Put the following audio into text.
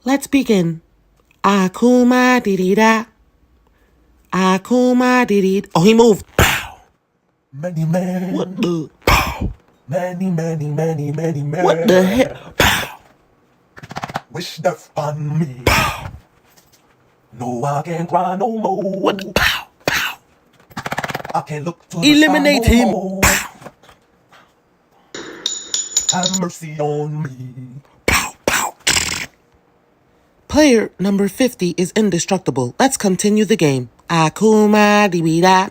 Let's begin. Akuma didida. Akuma didid. Oh, he moved. Pow. Many men. What the? Pow. Many men. What the hell? Pow. Wish death on me. Pow. No, I can't cry no more. What the? Pow. Pow. I can't look to Eliminate the sky him. no more. Pow. Have mercy on me. Pow. Pow. Player number 50 is indestructible. Let's continue the game. Akuma dibida.